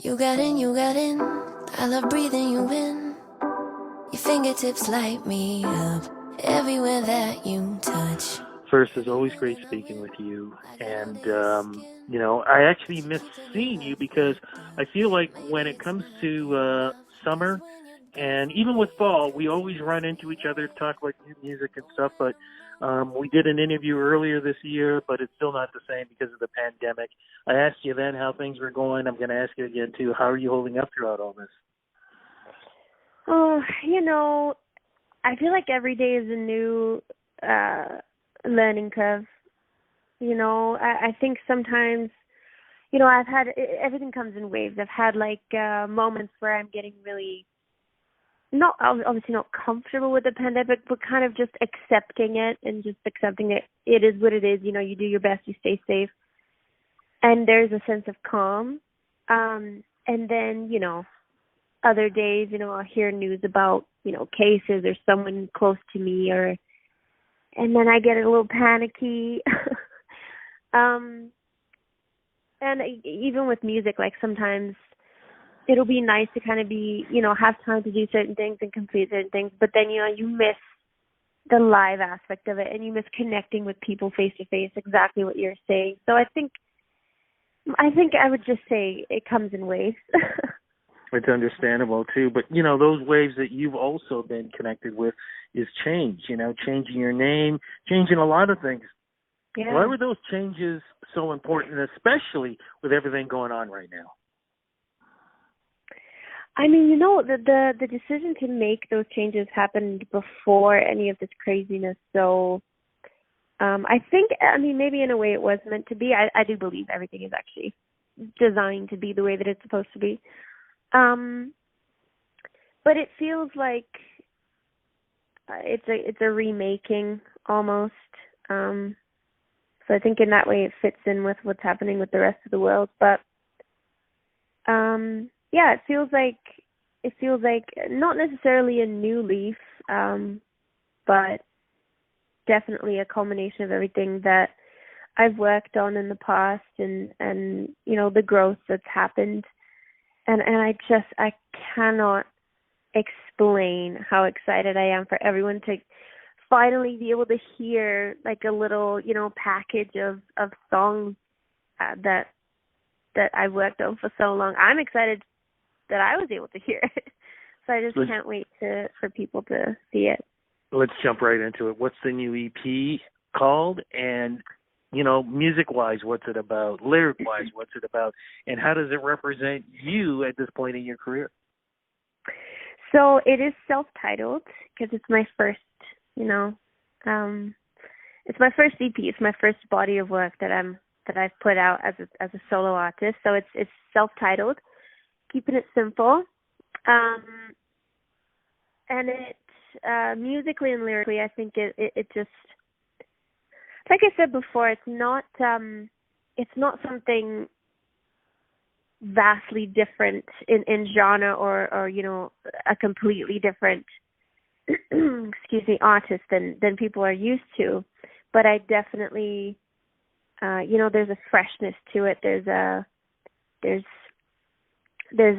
You got in, you got in. I love breathing you in. Your fingertips light me up everywhere that you touch. First, it's always great speaking with you. And, I actually miss seeing you because I feel like when it comes to summer and even with fall, we always run into each other to talk about new music and stuff. But we did an interview earlier this year, but it's still not the same because of the pandemic. I asked you then how things were going. I'm going to ask you again, too. How are you holding up throughout all this? Oh, I feel like every day is a new learning curve. I think sometimes, I've had, everything comes in waves. I've had moments where I'm getting really obviously not comfortable with the pandemic, but kind of just accepting it and just accepting it. It is what it is. You do your best, you stay safe. And there's a sense of calm. And then, other days, I'll hear news about, cases or someone close to me and then I get a little panicky. And even with music, sometimes it'll be nice to kind of be, have time to do certain things and complete certain things. But then, you miss the live aspect of it and you miss connecting with people face to face, exactly what you're saying. So I think I would just say it comes in waves. It's understandable, too. But, those waves that you've also been connected with is change, changing your name, changing a lot of things. Yeah. Why were those changes so important, especially with everything going on right now? I mean, the decision to make those changes happened before any of this craziness. So I think, maybe in a way it was meant to be. I do believe everything is actually designed to be the way that it's supposed to be. But it feels like it's a remaking almost. So I think in that way it fits in with what's happening with the rest of the world. But it feels like not necessarily a new leaf, but definitely a culmination of everything that I've worked on in the past and the growth that's happened. And I cannot explain how excited I am for everyone to finally be able to hear a little, package of songs that I've worked on for so long. I'm excited that I was able to hear it. So I just can't wait for people to see it. Let's jump right into it. What's the new EP called? And music-wise, what's it about? Lyric-wise, what's it about? And how does it represent you at this point in your career? So it is self-titled because it's my first, it's my first EP. It's my first body of work that I've put out as a solo artist. So it's self-titled, keeping it simple, and it musically and lyrically, I think it just. Like I said before, it's not something vastly different in genre or a completely different artist than people are used to. But I definitely there's a freshness to it. There's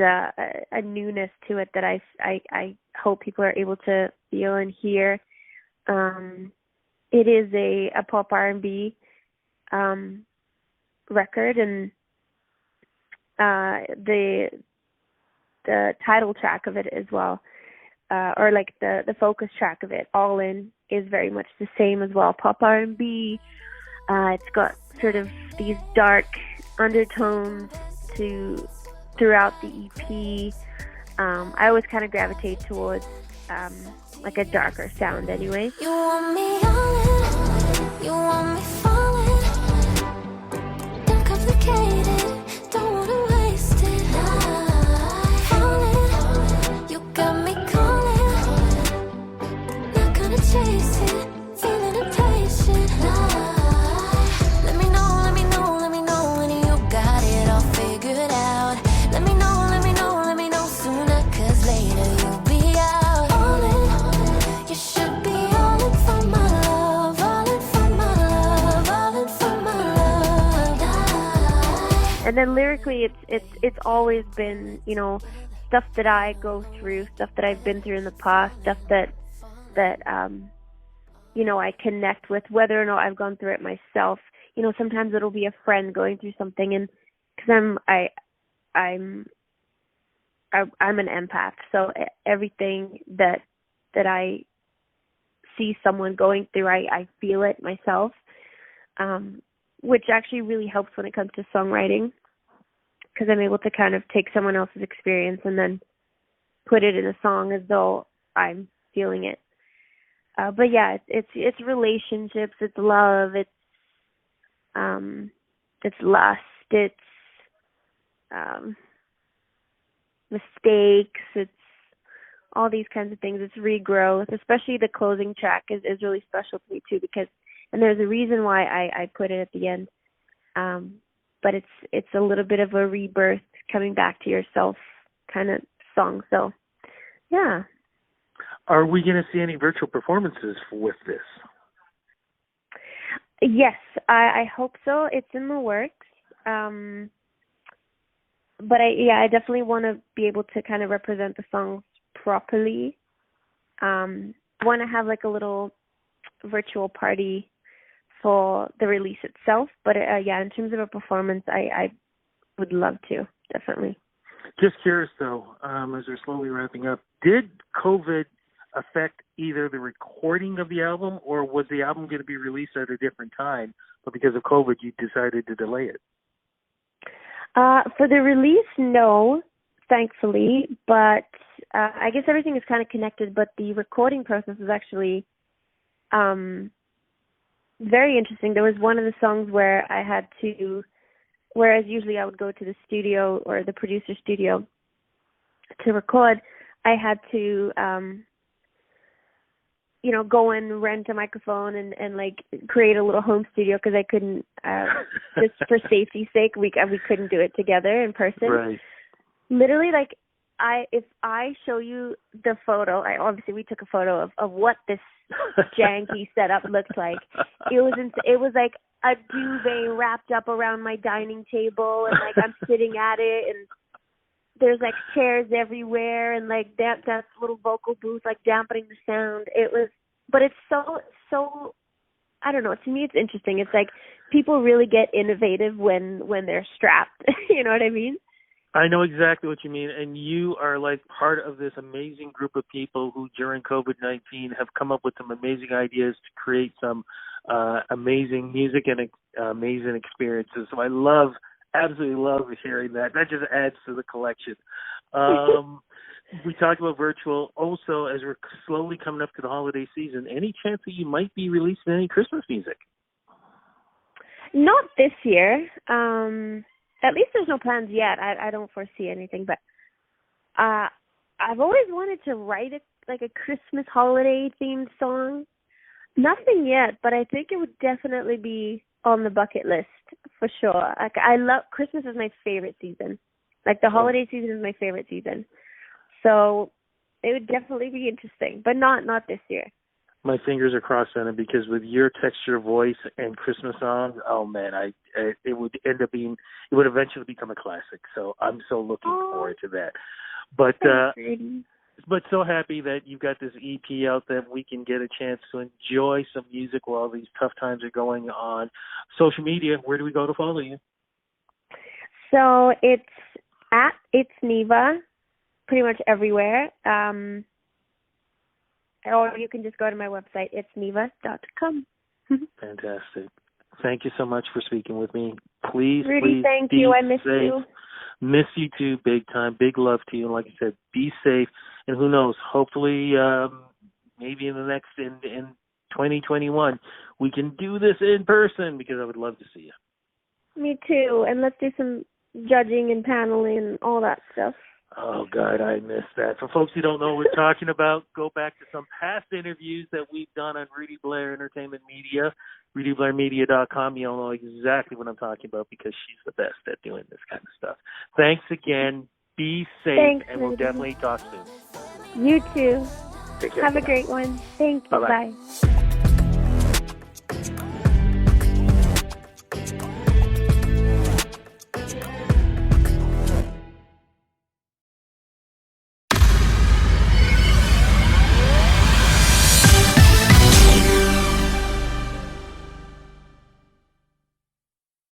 a newness to it that I hope people are able to feel and hear. It is a pop R&B record, and the title track of it as well, or the focus track of it, All In, is very much the same as well. Pop R&B. It's got sort of these dark undertones throughout the EP. I always kind of gravitate towards a darker sound anyway. You want me all in, you want me falling. Don't complicate it, don't wanna waste it. Falling, you got me calling. Not gonna chase it, feeling impatient. Let me know when you got it all figured out. Let me know sooner, 'cause later you'll be out. All in, you should be all in for my love, all in for my love. And then lyrically, it's always been, stuff that I go through, stuff that I've been through in the past, stuff that I connect with, whether or not I've gone through it myself. Sometimes it'll be a friend going through something, and because I'm an empath, so everything that I see someone going through, I feel it myself, which actually really helps when it comes to songwriting, because I'm able to kind of take someone else's experience and then put it in a song as though I'm feeling it. But yeah, it's relationships, it's love, it's lust, it's mistakes, it's all these kinds of things. It's regrowth, especially the closing track is really special to me too, and there's a reason why I put it at the end. But it's a little bit of a rebirth, coming back to yourself kind of song. So yeah. Are we going to see any virtual performances with this? Yes, I hope so. It's in the works. But I definitely want to be able to kind of represent the songs properly. Want to have like a little virtual party for the release itself. But in terms of a performance, I would love to, definitely. Just curious though, as we're slowly wrapping up, did COVID affect either the recording of the album, or was the album going to be released at a different time, but because of COVID you decided to delay it? For the release, no, thankfully, but I guess everything is kind of connected, but the recording process is actually very interesting. There was one of the songs where I had to, whereas usually I would go to the studio or the producer studio to record, I had to go and rent a microphone and like create a little home studio, because I couldn't, just for safety's sake, we couldn't do it together in person. Right. Literally, like, if I show you the photo, obviously we took a photo of what this janky setup looked like. It was like a duvet wrapped up around my dining table, and like I'm sitting at it, and there's like chairs everywhere, and like that little vocal booth like dampening the sound. But it's so I don't know. To me, it's interesting. It's like people really get innovative when they're strapped. You know what I mean? I know exactly what you mean, and you are like part of this amazing group of people who during COVID-19 have come up with some amazing ideas to create some amazing music and amazing experiences. So I absolutely love hearing that. That just adds to the collection. We talked about virtual. Also, as we're slowly coming up to the holiday season, any chance that you might be releasing any Christmas music? Not this year. At least there's no plans yet. I don't foresee anything, but I've always wanted to write like a Christmas holiday themed song. Nothing yet, but I think it would definitely be on the bucket list for sure. Like, I love Christmas is my favorite season. Like the holiday season is my favorite season. So it would definitely be interesting, but not this year. My fingers are crossed on it, because with your texture, voice, and Christmas songs, oh man, it would end up being, it would eventually become a classic. So I'm so looking forward to that. But so happy that you've got this EP out, that we can get a chance to enjoy some music while these tough times are going on. Social media, where do we go to follow you? So it's at It's NIIVA, pretty much everywhere. Or you can just go to my website, itsniiva.com. Fantastic. Thank you so much for speaking with me. Please, Rudy, thank you. I miss you. Miss you too, big time. Big love to you. And like I said, be safe. And who knows, hopefully, maybe in 2021, we can do this in person, because I would love to see you. Me too. And let's do some judging and paneling and all that stuff. Oh, God, I miss that. For folks who don't know what we're talking about, go back to some past interviews that we've done on Rudy Blair Entertainment Media, rudyblairmedia.com. You'll know exactly what I'm talking about, because she's the best at doing this kind of stuff. Thanks again. Be safe. Thanks, and we'll Rudy. definitely talk soon. You too. Take care. Have a great one. Thank you. Bye-bye. Bye.